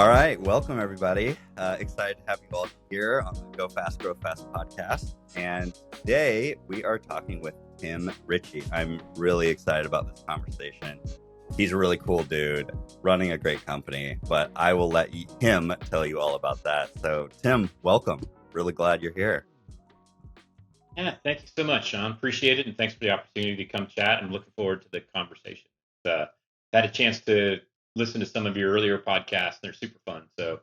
All right, welcome everybody. Excited to have you all here on the Go Fast, Grow Fast podcast. And today we are talking with Tim Ritchie. I'm really excited about this conversation. He's a really cool dude running a great company, but I will let him tell you all about that. So, Tim, welcome. Really glad you're here. Yeah, thank you so much, Sean. Appreciate it, and thanks for the opportunity to come chat. I'm looking forward to the conversation. Had a chance to listen to some of your earlier podcasts. They're super fun, so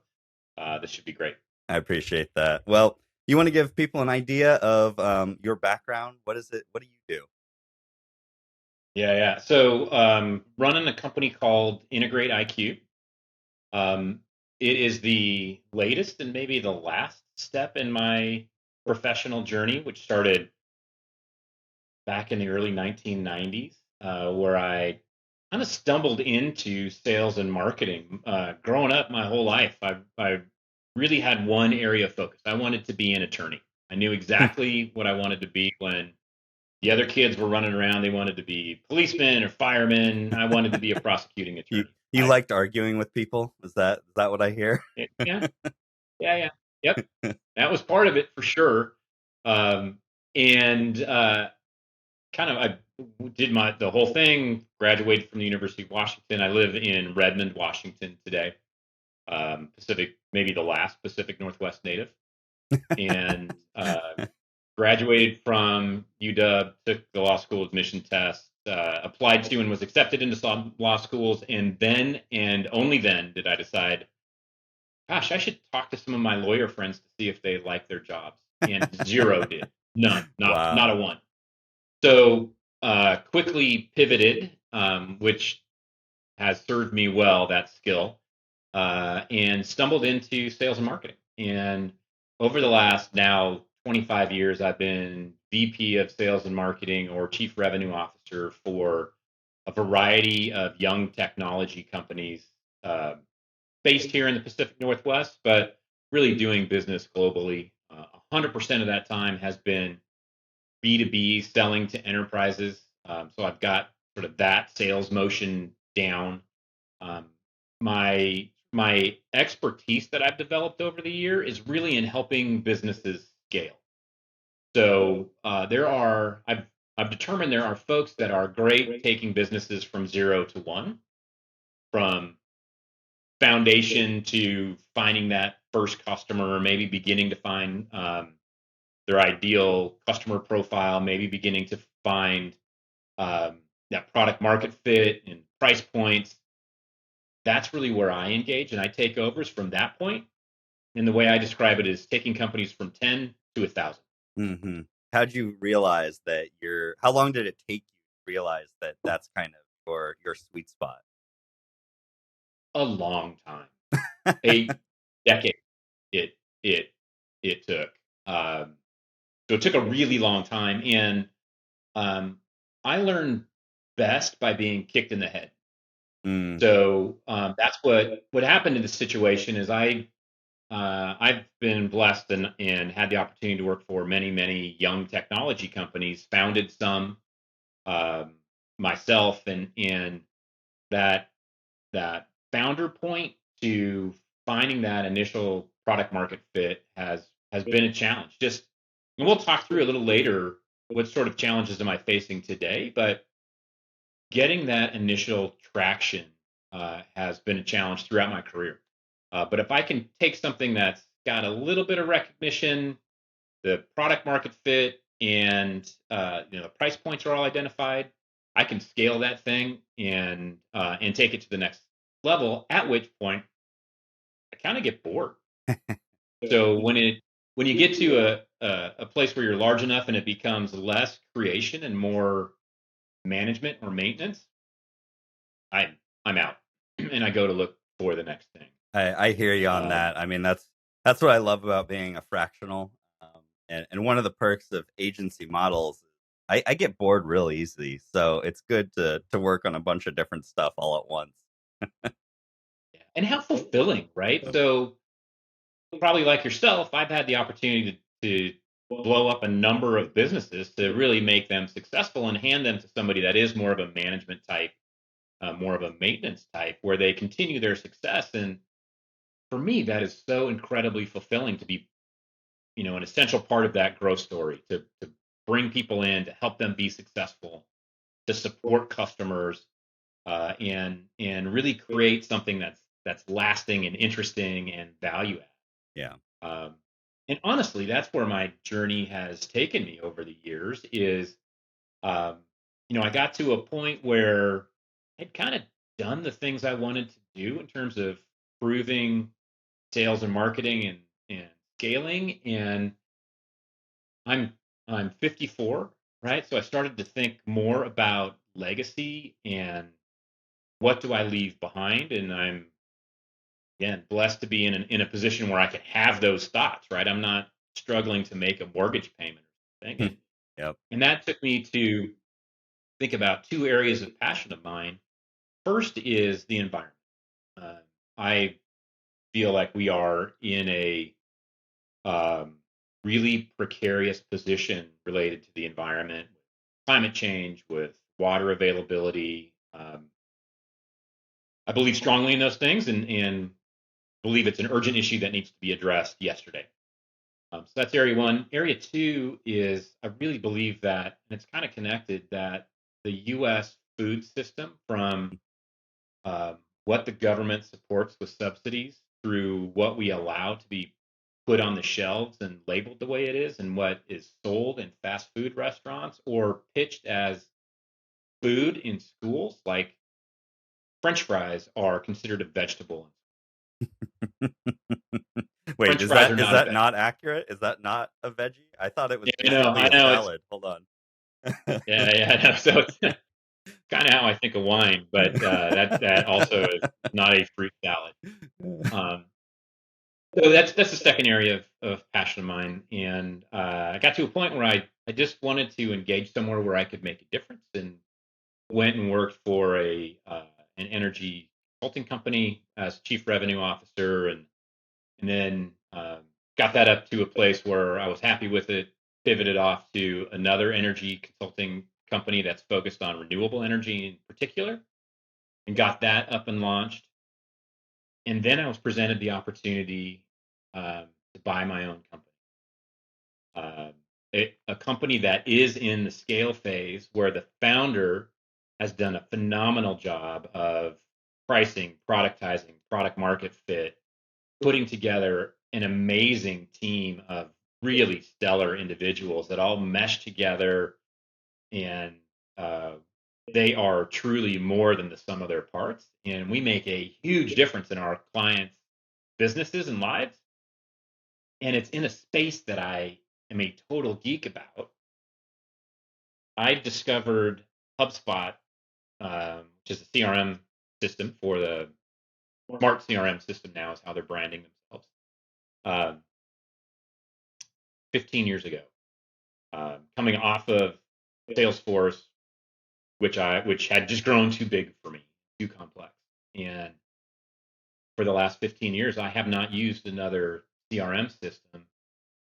this should be great. I appreciate that. Well, you want to give people an idea of your background? What is it? What do you do? Yeah. So running a company called Integrate IQ. Um, it is the latest and maybe the last step in my professional journey, which started back in the early 1990s, where I kind of stumbled into sales and marketing. Growing up my whole life, I really had one area of focus. I wanted to be an attorney. I knew exactly what I wanted to be when the other kids were running around. They wanted to be policemen or firemen. I wanted to be a prosecuting You attorney. you liked arguing with people? Is that what I hear? Yeah, yeah. Yep. That was part of it for sure. Um, and kind of I did the whole thing, graduated from the University of Washington. I live in Redmond, Washington today. Pacific, maybe the last Pacific Northwest native, and graduated from UW, took the law school admission test, applied to and was accepted into some law schools, and then and only then did I decide, gosh, I should talk to some of my lawyer friends to see if they like their jobs. And zero did, none, not a Wow. one. So quickly pivoted, which has served me well, that skill, and stumbled into sales and marketing. And over the last now 25 years, I've been VP of sales and marketing or chief revenue officer for a variety of young technology companies uh, based here in the Pacific Northwest, but really doing business globally. 100% of that time has been B2B, selling to enterprises. So I've got sort of that sales motion down. Um, my expertise that I've developed over the year is really in helping businesses scale. So I've determined there are folks that are great taking businesses from 0 to 1, from foundation to finding that first customer, maybe beginning to find their ideal customer profile, maybe beginning to find that product market fit and price points. That's really where I engage and I take overs from that point. And the way I describe it is taking companies from 10 to 1,000. Mm-hmm. How'd you realize that how long did it take you to realize that that's kind of your sweet spot? A long time, a decade. It it it took. So it took a really long time, and I learned best by being kicked in the head. Mm, So that's what happened in this situation is I've been blessed and had the opportunity to work for many young technology companies, founded some um, myself, and that that founder point to finding that initial product market fit has been a challenge. Just and we'll talk through a little later what sort of challenges am I facing today, but getting that initial traction has been a challenge throughout my career. But if I can take something that's got a little bit of recognition, the product market fit, and the price points are all identified, I can scale that thing and take it to the next level. At which point, I kind of get bored. So when you get to a place where you're large enough and it becomes less creation and more management or maintenance, I I'm out and I go to look for the next thing. I hear you on Um, that. I mean, that's what I love about being a fractional. And one of the perks of agency models, I get bored real easily. So it's good to work on a bunch of different stuff all at once. and how fulfilling, right? So probably like yourself, I've had the opportunity to blow up a number of businesses to really make them successful and hand them to somebody that is more of a management type, more of a maintenance type, where they continue their success. And for me, that is so incredibly fulfilling to be, an essential part of that growth story, to bring people in, to help them be successful, to support customers, and really create something that's lasting and interesting and value Yeah. add. And honestly, that's where my journey has taken me over the years. Is um, I got to a point where I'd kind of done the things I wanted to do in terms of proving sales and marketing and scaling, and I'm I'm 54, right? So I started to think more about legacy and what do I leave behind, and I'm again blessed to be in a position where I can have those thoughts, right? I'm not struggling to make a mortgage payment or something, and Yep. and that took me to think about two areas of passion of mine. First is the environment. Uh, I feel like we are in a um, really precarious position related to the environment, climate change, with water availability. I believe strongly in those things, and believe it's an urgent issue that needs to be addressed yesterday. So that's area one. Area two is I really believe that, and it's kind of connected, that the U.S. food system, from what the government supports with subsidies through what we allow to be put on the shelves and labeled the way it is, and what is sold in fast food restaurants or pitched as food in schools, like French fries are considered a vegetable. Wait, French is fries that are is not a that vegetable. not accurate? Is that not a veggie? I thought it was Yeah, I know, basically I a know. It's salad. Hold on. yeah, yeah. I know. So it's kind of how I think of wine, but that also is not a fruit salad. Um, so that's the second area of passion of mine, and I got to a point where I just wanted to engage somewhere where I could make a difference, and went and worked for an energy consulting company as chief revenue officer, and then got that up to a place where I was happy with it. Pivoted off to another energy consulting company that's focused on renewable energy in particular, and got that up and launched. And then I was presented the opportunity to buy my own company, uh, a company that is in the scale phase, where the founder has done a phenomenal job of pricing, productizing, product market fit, putting together an amazing team of really stellar individuals that all mesh together, and uh, they are truly more than the sum of their parts. And we make a huge difference in our clients' businesses and lives. And it's in a space that I am a total geek about. I discovered HubSpot, which is a CRM system for the smart CRM system now, is how they're branding themselves, uh, 15 years ago. Coming off of Salesforce, which had just grown too big for me, too complex. And for the last 15 years, I have not used another CRM system.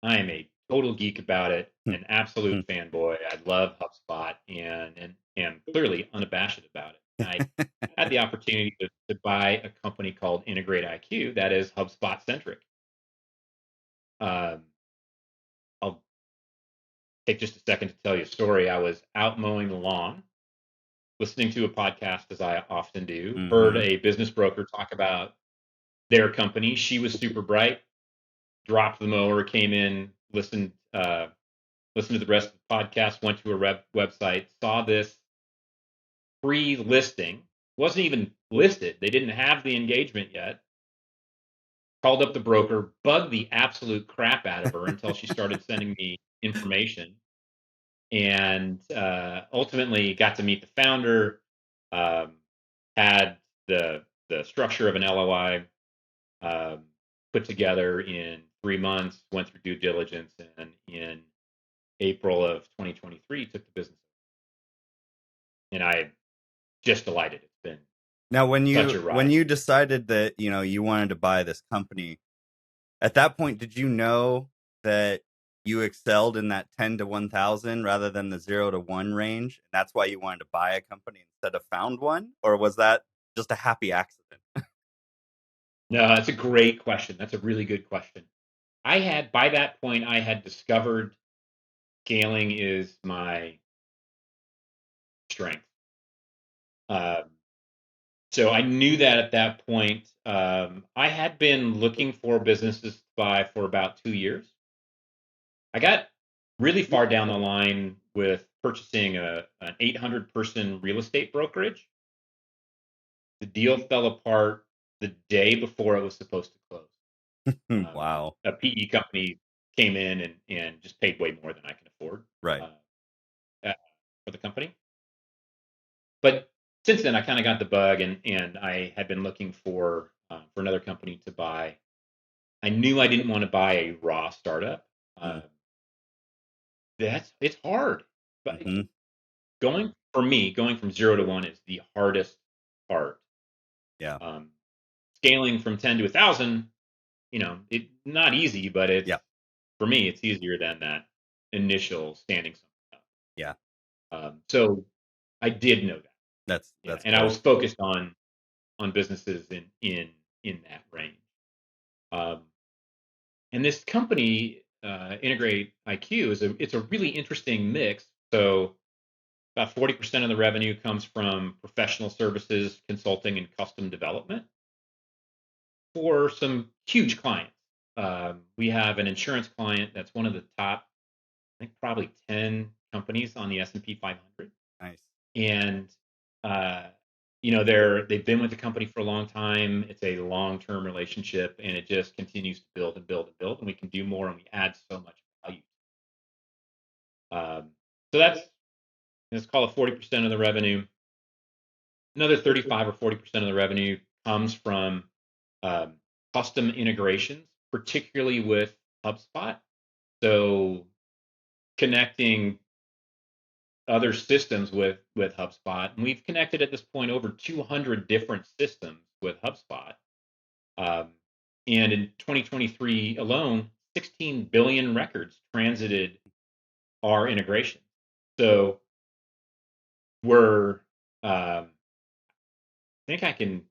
I am a total geek about it, an absolute fanboy. I love HubSpot, and am clearly unabashed about it. I had the opportunity to buy a company called Integrate IQ that is HubSpot centric. Um, I'll take just a second to tell you a story. I was out mowing the lawn, listening to a podcast, as I often do, heard Hmm. a business broker talk about their company. She was super bright, dropped the mower, came in, listened to the rest of the podcast, went to her website, saw this free listing, wasn't even listed. They didn't have the engagement yet. Called up the broker, bugged the absolute crap out of her until she started sending me information, and ultimately got to meet the founder. Um, had the structure of an LOI um, put together in 3 months. Went through due diligence, and in April of 2023 took the business. And I just delighted. It's been Now, when such you a when ride. you decided that you wanted to buy this company, at that point, did you know that you excelled in that 10 to 1,000 rather than the 0 to 1 range? And that's why you wanted to buy a company instead of found one? Or was that just a happy accident? No, that's a great question. That's a really good question. By that point, I had discovered scaling is my strength. Um, so I knew that at that point. I had been looking for businesses to buy for about 2 years. I got really far down the line with purchasing an 800 person real estate brokerage. The deal fell apart the day before it was supposed to close. Wow. A PE company came in and just paid way more than I can afford Right. uh, for the company. But since then, I kind of got the bug, and I had been looking for another company to buy. I knew I didn't want to buy a raw startup. Uh, it's hard, but Mm-hmm. going from 0 to 1 is the hardest part. Yeah. Um, Scaling from 10 to 1,000, it not easy, but Yeah. for me, it's easier than that initial standing something up. Yeah. So I did know that, yeah, That's and I good. was focused on businesses in that range. Um, and this company, Integrate IQ, it's a really interesting mix. So about 40% of the revenue comes from professional services, consulting, and custom development for some huge clients. We have an insurance client that's one of the top, I think, probably 10 companies on the S&P 500, Nice. and uh, they've been with the company for a long time. It's a long-term relationship, and it just continues to build and build and build, and we can do more, and we add so much value. So let's call it 40% of the revenue. Another 35 or 40% of the revenue comes from um, custom integrations, particularly with HubSpot. So connecting other systems with HubSpot, and we've connected at this point over 200 different systems with HubSpot. Um, and in 2023 alone, 16 billion records transited our integration. So we're, I think I can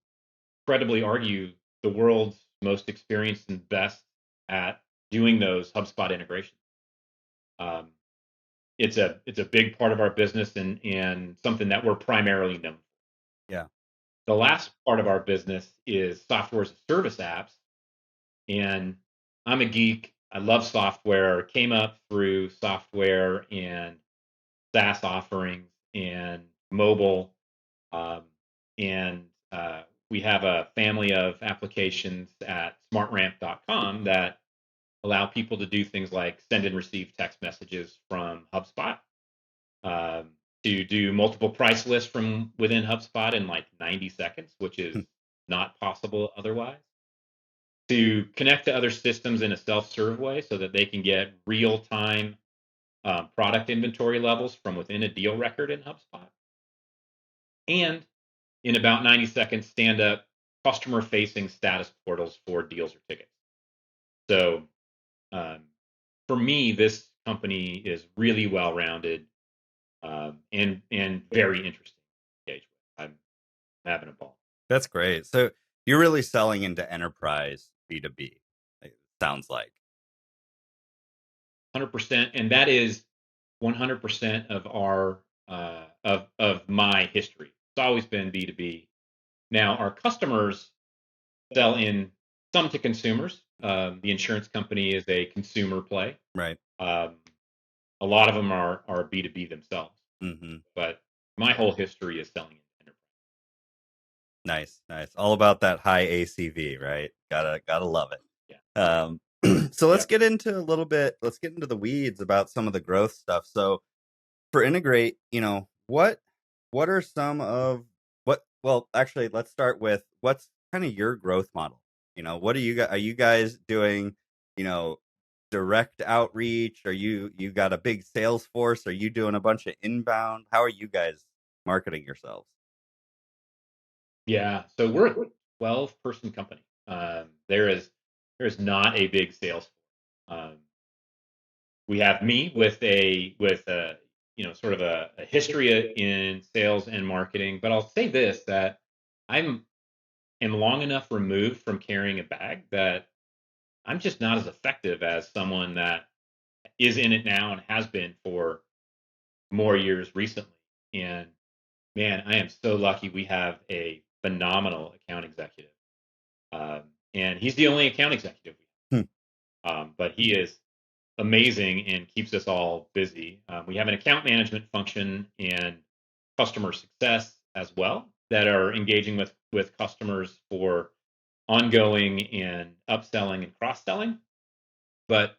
credibly argue, the world's most experienced and best at doing those HubSpot integrations. Um, it's a big part of our business and something that we're primarily known for. Yeah. The last part of our business is software as a service apps, and I'm a geek. I love software. Came up through software and SaaS offerings and mobile, um, and we have a family of applications at smartramp.com that allow people to do things like send and receive text messages from HubSpot, um, to do multiple price lists from within HubSpot in like 90 seconds, which is not possible otherwise, to connect to other systems in a self-serve way so that they can get real-time product inventory levels from within a deal record in HubSpot, and in about 90 seconds, stand up customer-facing status portals for deals or tickets. So um, for me, this company is really well-rounded, and very interesting to engage with. I'm having a ball. That's great. So you're really selling into enterprise B2B, it sounds like. 100%, and that is 100% of our of my history. It's always been B2B. Now our customers sell in some to consumers. The insurance company is a consumer play. Right. Um, a lot of them are B2B themselves, Mm-hmm. but my whole history is selling in enterprise. Nice, nice. All about that high ACV, right? Gotta love Yeah, it. So yeah, let's get into the weeds about some of the growth stuff. So for Integrate, what are some of well, actually, let's start with what's kind of your growth model? What are you guys doing, you know, direct outreach? Are you got a big sales force? Are you doing a bunch of inbound? How are you guys marketing yourselves? yeah. So we're a 12-person company. There is not a big sales force. We have me with a sort of a history in sales and marketing. But I'll say this, that I'm am long enough removed from carrying a bag that I'm just not as effective as someone that is in it now and has been for more years recently. And man, I am so lucky we have a phenomenal account executive. Um, and he's the only account executive we Hmm. have. But he is amazing and keeps us all busy. We have an account management function and customer success as well that are engaging with customers for ongoing and upselling and cross selling. But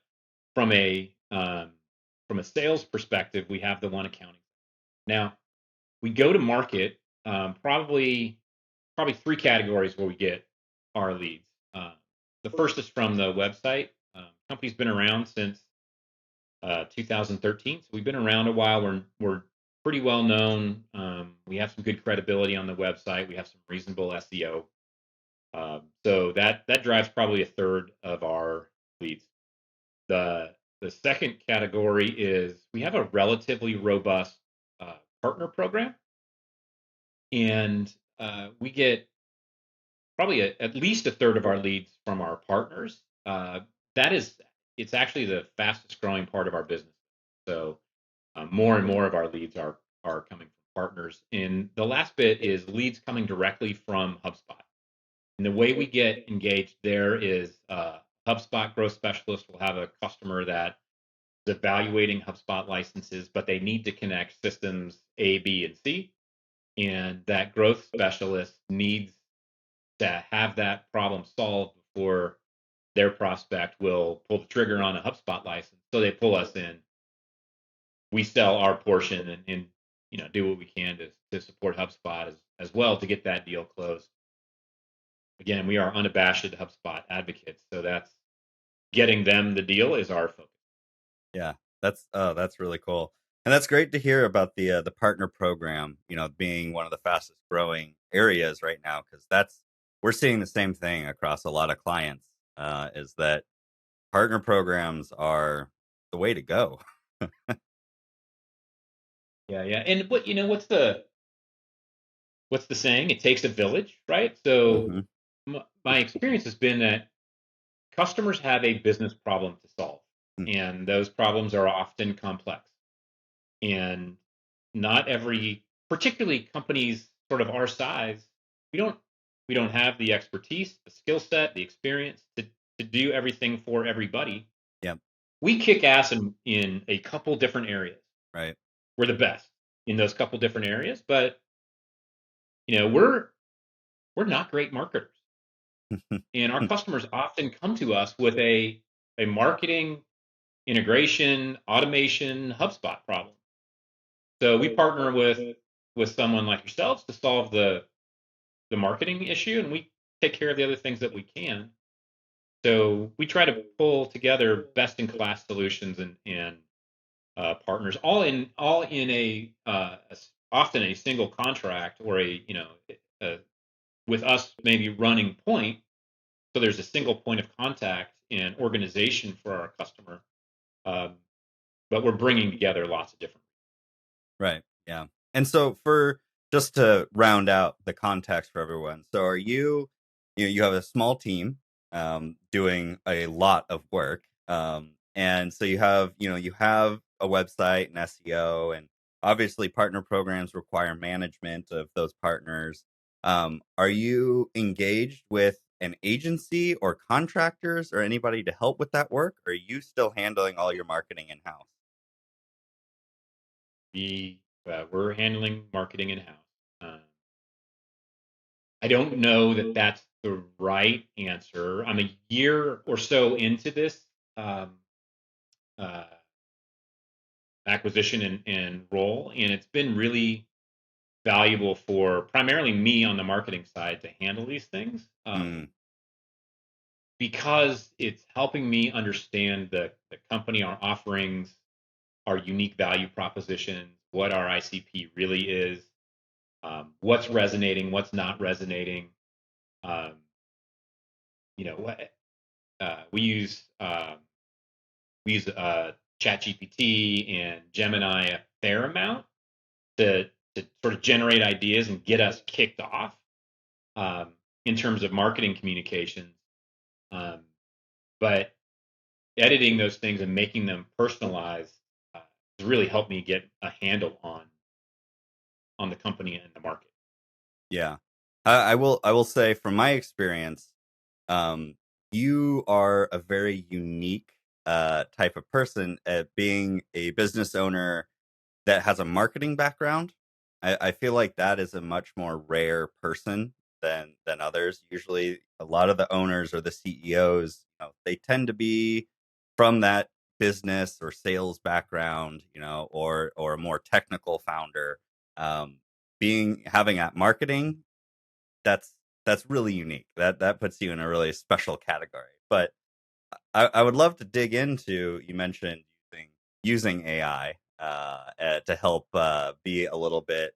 from a from a sales perspective, we have the one accounting. Now we go to market probably three categories where we get our leads. Uh, the first is from the website. Company's been around since 2013, so we've been around a while. We're pretty well known. We have some good credibility on the website. We have some reasonable SEO. So that drives probably a third of our leads. The second category is we have a relatively robust partner program, and we get probably at least a third of our leads from our partners. That is, it's actually the fastest growing part of our business. So more and more of our leads are coming from partners. And the last bit is leads coming directly from HubSpot. And the way we get engaged there is HubSpot growth specialist will have a customer that is evaluating HubSpot licenses, but they need to connect systems A, B, and C. And that growth specialist needs to have that problem solved before their prospect will pull the trigger on a HubSpot license. So they pull us in. We sell our portion and do what we can to support HubSpot as well to get that deal closed. Again, we are unabashed HubSpot advocates, so that's getting them the deal is our focus. Yeah, that's really cool, and that's great to hear about the partner program. Being one of the fastest growing areas right now, because that's we're seeing the same thing across a lot of clients. Is that partner programs are the way to go? Yeah, yeah. And what's the saying? It takes a village, right? So Hmm. my experience has been that customers have a business problem to solve, and those problems are often complex. And not every, particularly companies sort of our size, we don't we don't have the expertise, the skill set, the experience to do everything for everybody. Yeah, We kick ass in a couple different areas. right. We're the best in those couple different areas, but we're not great marketers. And our customers often come to us with a marketing integration, automation, HubSpot problem. So we partner with someone like yourselves to solve the marketing issue, and we take care of the other things that we can. So we try to pull together best in class solutions and partners, all in often a single contract or a, with us maybe running point. So there's a single point of contact and organization for our customer, um, but we're bringing together lots of different. Right. Yeah. And so for just to round out the context for everyone, so are you have a small team doing a lot of work. And so you have a website and SEO, and obviously partner programs require management of those partners. Are you engaged with an agency or contractors or anybody to help with that work? Or are you still handling all your marketing in-house? We're handling marketing in house. I don't know that that's the right answer. I'm a year or so into this um, uh, acquisition and role, and it's been really valuable for primarily me on the marketing side to handle these things Mm, because it's helping me understand the company, our offerings, our unique value propositions, what our ICP really is, what's resonating, what's not resonating. Um, you know, we use ChatGPT and Gemini a fair amount to sort of generate ideas and get us kicked off. Um, in terms of marketing communications. Um, but editing those things and making them personalized has really helped me get a handle on the company and the market. Yeah. I will say from my experience, um, you are a very unique type of person at being a business owner that has a marketing background. I feel like that is a much more rare person than others. Usually, a lot of the owners or the CEOs, they tend to be from that business or sales background, or a more technical founder. Um, being having that marketing, that's that's really unique. That puts you in a really special category. But I would love to dig into. You mentioned using AI to help be a little bit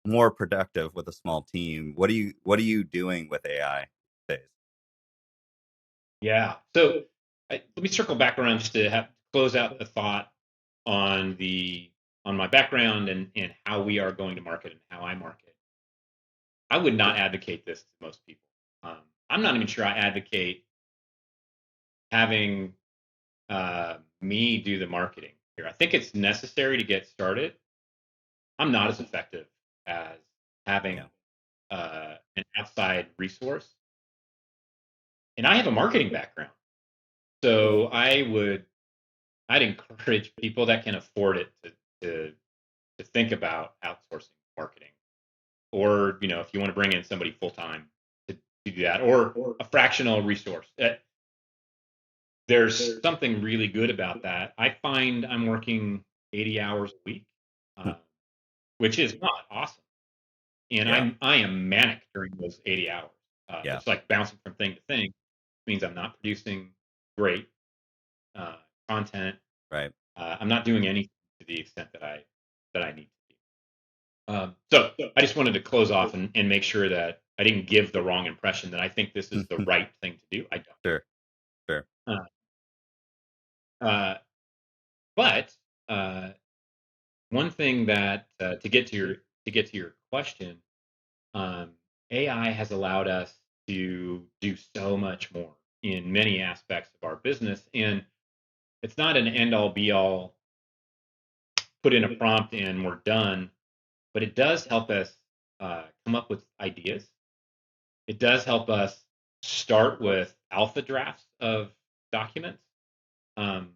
more productive with a small team. What are you doing with AI these days? Yeah. So let me circle back around just to close out the thought on my background and how we are going to market and how I market. I would not advocate this to most people. I'm not even sure I advocate having me do the marketing here. I think it's necessary to get started. I'm not as effective as Yeah. having an outside resource, and I have a marketing background, so I'd encourage people that can afford it to to think about outsourcing marketing, or if you want to bring in somebody full time to do that, or a fractional resource. There's something really good about that. I find I'm working 80 hours a week, uh, which is not awesome, and Yeah. I am manic during those 80 hours. Yeah. It's like bouncing from thing to thing. It means I'm not producing great uh, content. Right. I'm not doing anything to the extent that I need to be. So I just wanted to close off and make sure that I didn't give the wrong impression that I think this is the right thing to do. I Sure. Sure. don't. But uh, one thing that to get to your question, um, AI has allowed us to do so much more in many aspects of our business, and it's not an end all be all. Put in a prompt and we're done, but it does help us come up with ideas. It does help us start with alpha drafts of documents. Um,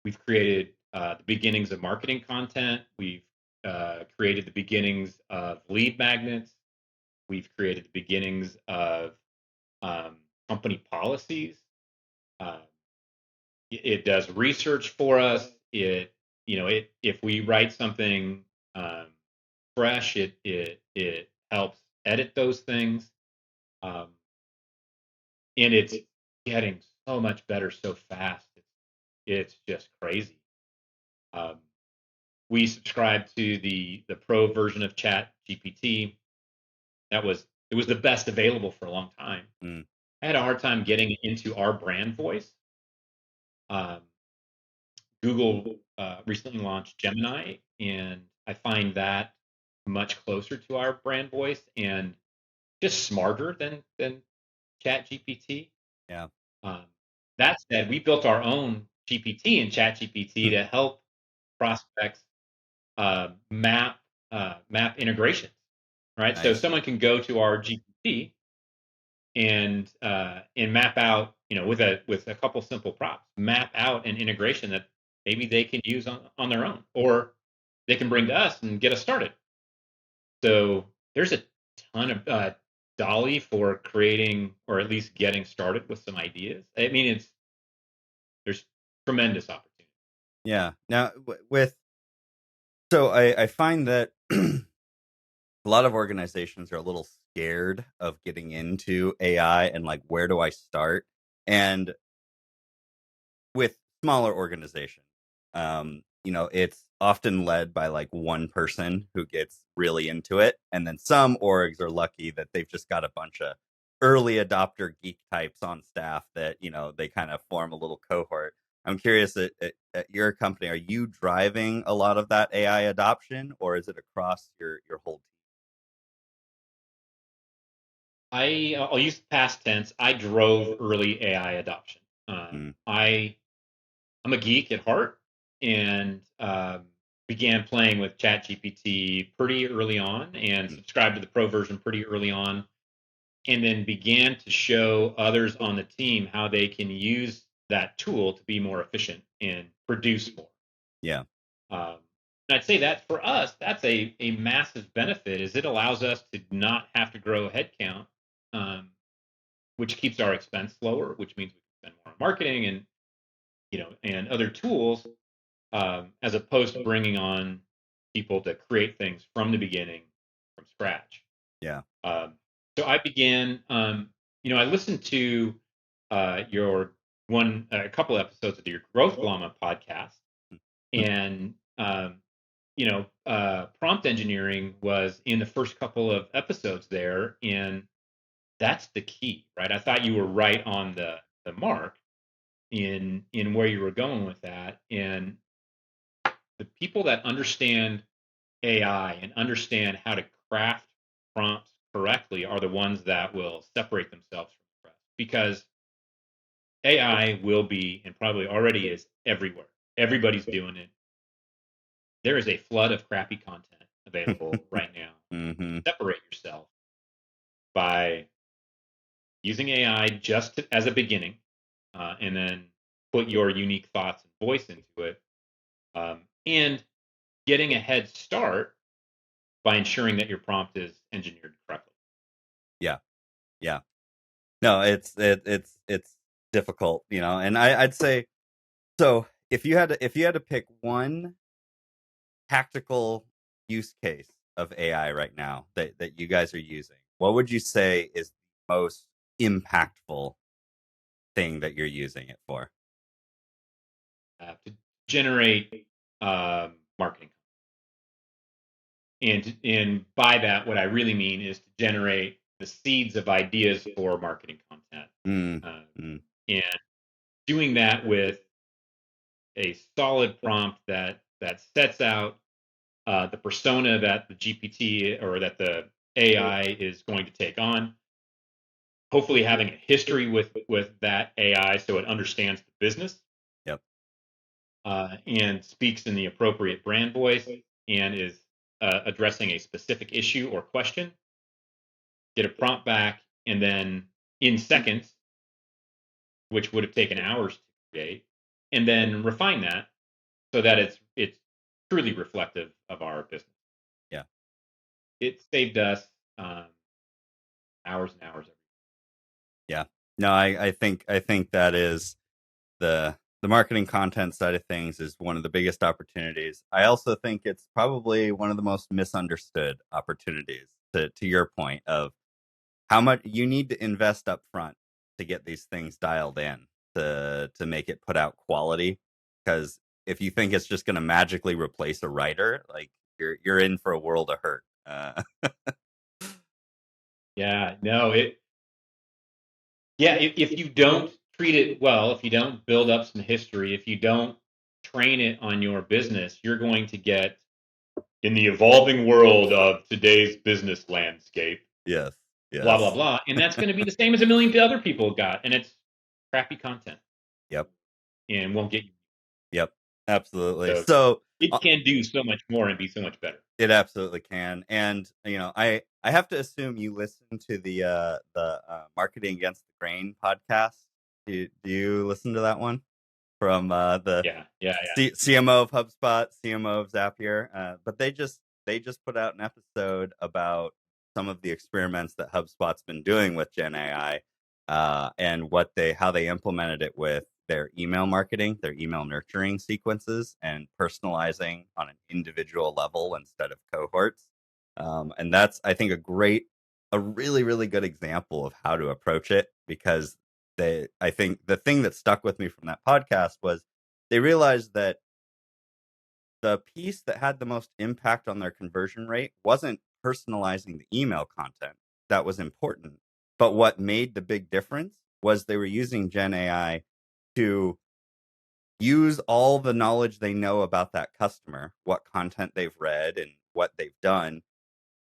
we've created the beginnings of marketing content. We've created the beginnings of lead magnets. We've created the beginnings of um, company policies. Uh, it does research for us. If we write something um, fresh, it helps edit those things. Um, and it's getting so much better so fast. It's just crazy. Um, we subscribe to the pro version of Chat GPT. It was the best available for a long time. Mm, I had a hard time getting into our brand voice. Um, Google recently launched Gemini, and I find that much closer to our brand voice and just smarter than Chat GPT. yeah. Um, that said, we built our own GPT in Chat GPT to help prospects map map integrations, right? So Nice. someone can go to our GPT and map out, with a couple simple prompts, map out an integration that maybe they can use on their own, or they can bring to us and get us started. So there's a ton of Dolly for creating or at least getting started with some ideas. I mean, there's tremendous opportunity. Yeah. Now, with so I find that a lot of organizations are a little scared of getting into AI and like, where do I start? And with smaller organizations, it's often led by like one person who gets really into it, and then some orgs are lucky that they've just got a bunch of early adopter geek types on staff that they kind of form a little cohort. I'm curious, at your company, are you driving a lot of that AI adoption, or is it across your whole I'll use past tense. I drove early AI adoption. Mm, I'm a geek at heart, and began playing with ChatGPT pretty early on, and mm, subscribed to the pro version pretty early on, and then began to show others on the team how they can use that tool to be more efficient and produce more. yeah, Um, and I'd say that for us, that's a massive benefit, is it allows us to not have to grow headcount, um, which keeps our expense lower, which means we can spend more on marketing and and other tools, as opposed to bringing on people to create things from the beginning, from scratch. yeah. Um, so I began, I listened to your a couple episodes of your Growth Llama podcast, and prompt engineering was in the first couple of episodes there, and that's the key, right? I thought you were right on the mark in where you were going with that, and the people that understand AI and understand how to craft prompts correctly are the ones that will separate themselves from the rest, because AI will be, and probably already is, everywhere. Everybody's doing it. There is a flood of crappy content available right now. Hmm. Separate yourself by using AI as a beginning, and then put your unique thoughts and voice into it, and getting a head start by ensuring that your prompt is engineered correctly. Yeah, yeah. No, it's difficult, and I'd say so. If you had to pick one tactical use case of AI right now that you guys are using, what would you say is the most impactful thing that you're using it for? To generate marketing, and by that, what I really mean is to generate the seeds of ideas for marketing content, Mm, uh, mm, and doing that with a solid prompt that sets out the persona that the GPT or that the AI is going to take on. Hopefully, having a history with that AI so it understands the business, yep. and speaks in the appropriate brand voice, and is addressing a specific issue or question. Get a prompt back, and then in seconds, which would have taken hours to create, and then refine that so that it's truly reflective of our business. Yeah. It saved us um, hours and hours. Yeah. No, I think that is the marketing content side of things is one of the biggest opportunities. I also think it's probably one of the most misunderstood opportunities, to your point of how much you need to invest up front to get these things dialed in, to make it put out quality. Because if you think it's just going to magically replace a writer, like you're in for a world of hurt. Yeah, no, if you don't treat it well, if you don't build up some history, if you don't train it on your business, you're going to get, in the evolving world of today's business landscape, Yes, blah blah yes, blah, and that's going to be the same as a million other people got, and it's crappy content yep, and won't get you. yep, absolutely. So So it can do so much more and be so much better. it absolutely can, and I have to assume you listen to the Marketing Against the Grain podcast. Do you listen to that one from the Yeah, yeah, CMO of HubSpot, CMO of Zapier? But they just put out an episode about some of the experiments that HubSpot's been doing with Gen AI, and how they implemented it with their email marketing, their email nurturing sequences, and personalizing on an individual level instead of cohorts. And that's, I think, a really, really good example of how to approach it, because I think the thing that stuck with me from that podcast was they realized that the piece that had the most impact on their conversion rate wasn't personalizing the email content. That was important. But what made the big difference was they were using Gen AI to use all the knowledge they know about that customer, what content they've read and what they've done,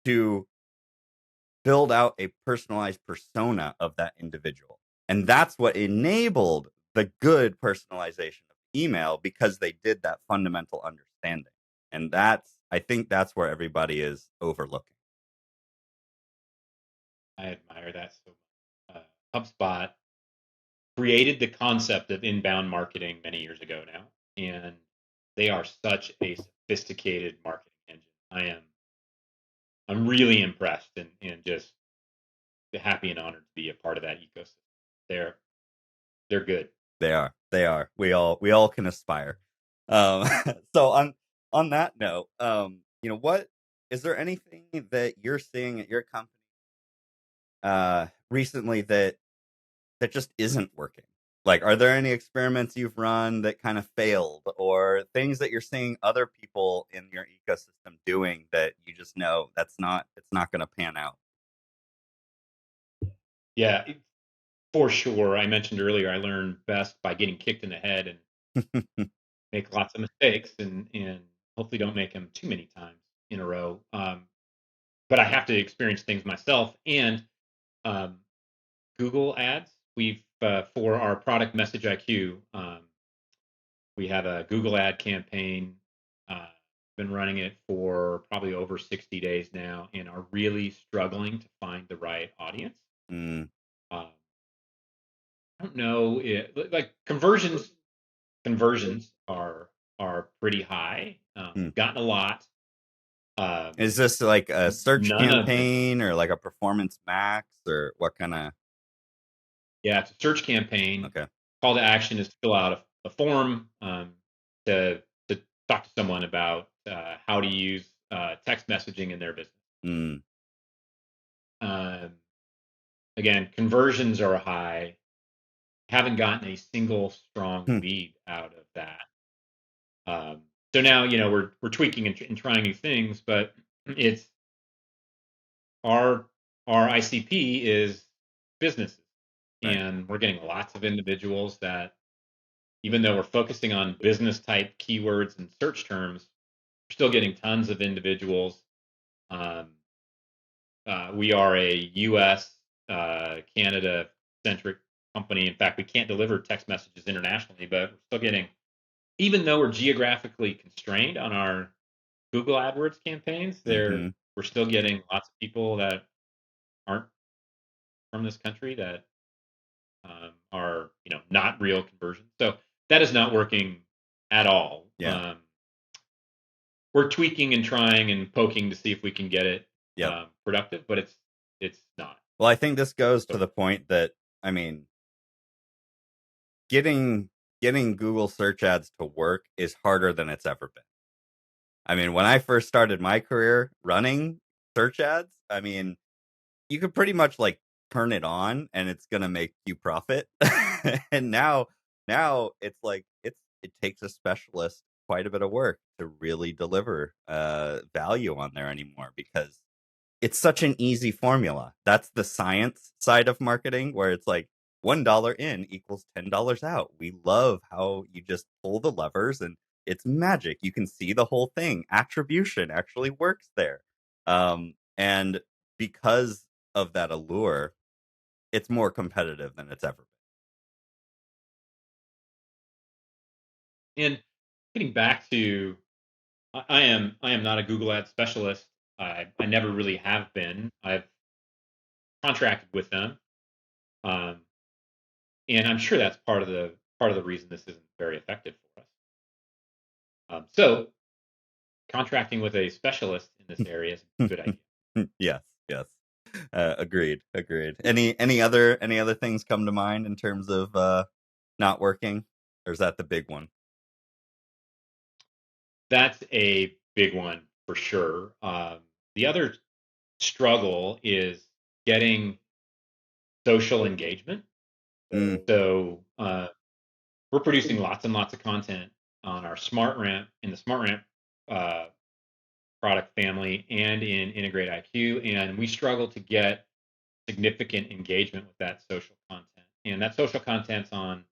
to build out a personalized persona of that individual. And that's what enabled the good personalization of email, because they did that fundamental understanding. And I think that's where everybody is overlooking. I admire that so much. HubSpot created the concept of inbound marketing many years ago now, and they are such a sophisticated marketing engine. I'm really impressed and just happy and honored to be a part of that ecosystem. They're they're good. They are. We all can aspire. Um, so on that note, what is there anything that you're seeing at your company recently that just isn't working? Like, are there any experiments you've run that kind of failed, or things that you're seeing other people in your ecosystem doing that you just know it's not going to pan out? Yeah, for sure. I mentioned earlier I learn best by getting kicked in the head and make lots of mistakes and hopefully don't make them too many times in a row. But I have to experience things myself. And um, Google Ads, we've for our product Message IQ, we have a Google ad campaign. Been running it for probably over 60 days now, and are really struggling to find the right audience. Mm, Um, I don't know, like conversions are pretty high. hmm. We've gotten a lot. Um, Is this like a search None of the campaign or like a performance max, or what kind of? Yeah, it's a search campaign. Okay. Call to action is to fill out a form to talk to someone about how to use text messaging in their business. Mm, Um, Again, conversions are high. Haven't gotten a single strong hmm, lead out of that. So now we're tweaking and trying new things, but it's our our ICP is businesses, right. and we're getting lots of individuals that, even though we're focusing on business type keywords and search terms, we're still getting tons of individuals. Um, we are a U.S. Canada centric company. In fact, we can't deliver text messages internationally, but we're still getting, even though we're geographically constrained on our Google AdWords campaigns, Mm-hmm. we're still getting lots of people that aren't from this country that are not real conversions. So that is not working at all. Yeah. We're tweaking and trying and poking to see if we can get it Yep. productive, but it's not. Well, I think this goes to So the point that, I mean, getting getting Google search ads to work is harder than it's ever been. I mean, when I first started my career running search ads, I mean, you could pretty much like turn it on and it's going to make you profit. And now it's like it takes a specialist quite a bit of work to really deliver value on there anymore, because it's such an easy formula. That's the science side of marketing, where it's like $1 in equals $10 out. We love how you just pull the levers and it's magic. You can see the whole thing. Attribution actually works there. And because of that allure, it's more competitive than it's ever and getting back to, I am not a Google Ads specialist. I never really have been. I've contracted with them, um, and I'm sure that's part of the reason this isn't very effective for us. So contracting with a specialist in this area is a good idea. been. Yes, yes. Agreed. Any other things come to mind in terms of not working? Or is that the big one? That's a big one for sure. The other struggle is getting social engagement. Mm, So we're producing lots and lots of content on our Smart Ramp, in the Smart Ramp uh, product family, and in Integrate IQ, and we struggle to get significant engagement with that social content. And that social content's on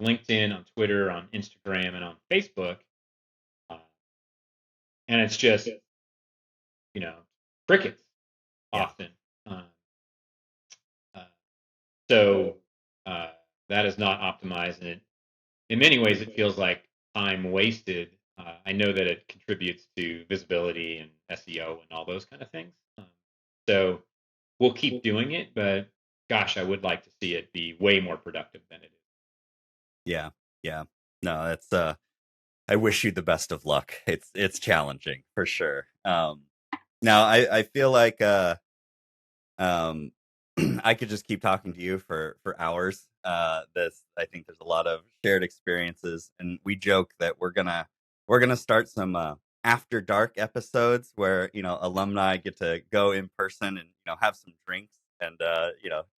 LinkedIn, on Twitter, on Instagram, and on Facebook. Uh, and it's just, you know, crickets. Yeah. often. Uh, uh, so that is not optimized, and in many ways, it feels like time wasted. I know that it contributes to visibility and SEO and all those kind of things. So we'll keep doing it, but gosh, I would like to see it be way more productive than it is. Yeah. Yeah. No, that's I wish you the best of luck. It's challenging for sure. Now I feel like um I could just keep talking to you for hours. This I think there's a lot of shared experiences, and we joke that we're gonna start some after dark episodes where alumni get to go in person and have some drinks and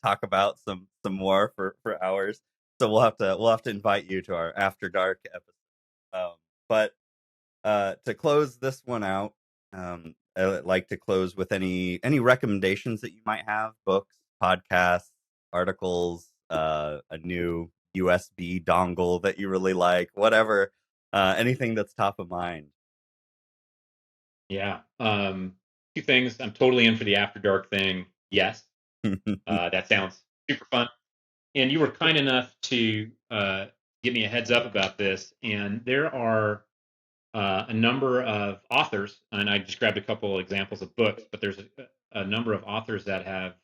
talk about some more for hours. So we'll have to invite you to our after dark episode. But to close this one out, I'd like to close with any recommendations that you might have: books, podcasts, articles, a new USB dongle that you really like, whatever, anything that's top of mind. Yeah. Two things. I'm totally in for the After Dark thing. Yes. That sounds super fun. And you were kind enough to give me a heads up about this. And there are a number of authors, and I just grabbed a couple examples of books, but there's a number of authors that have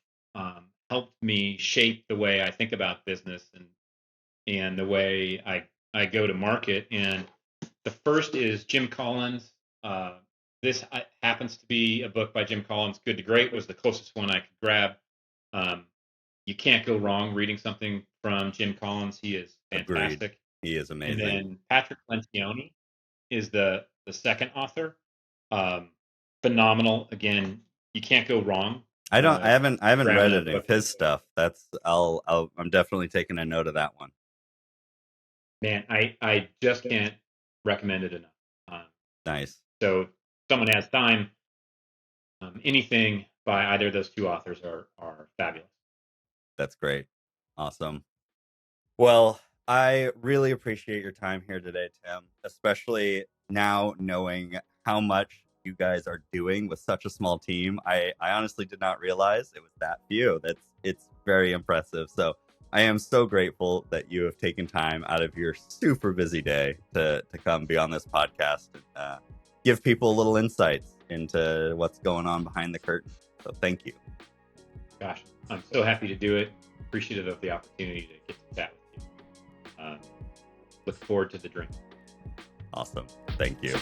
helped me shape the way I think about business and the way I go to market. And the first is Jim Collins. This happens to be a book by Jim Collins. Good to Great was the closest one I could grab. Um, you can't go wrong reading something from Jim Collins. He is Agreed. fantastic. He is And amazing. then Patrick Lencioni is the second author. Um, Phenomenal. Again, you can't go wrong. I don't. I haven't Grabbing read a any of book. his stuff. I'm definitely taking a note of that one. Man, I just can't recommend it enough. Um, Nice. so if someone has time, anything by either of those two authors are fabulous. That's great. Awesome. Well, I really appreciate your time here today, Tim, especially now knowing how much you guys are doing with such a small team. I honestly did not realize it was that few. It's very impressive. So I am so grateful that you have taken time out of your super busy day to come be on this podcast and give people a little insights into what's going on behind the curtain. So thank you. Gosh, I'm so happy to do it. Appreciative of the opportunity to get to chat with you. Look forward to the drink. Awesome. Thank you.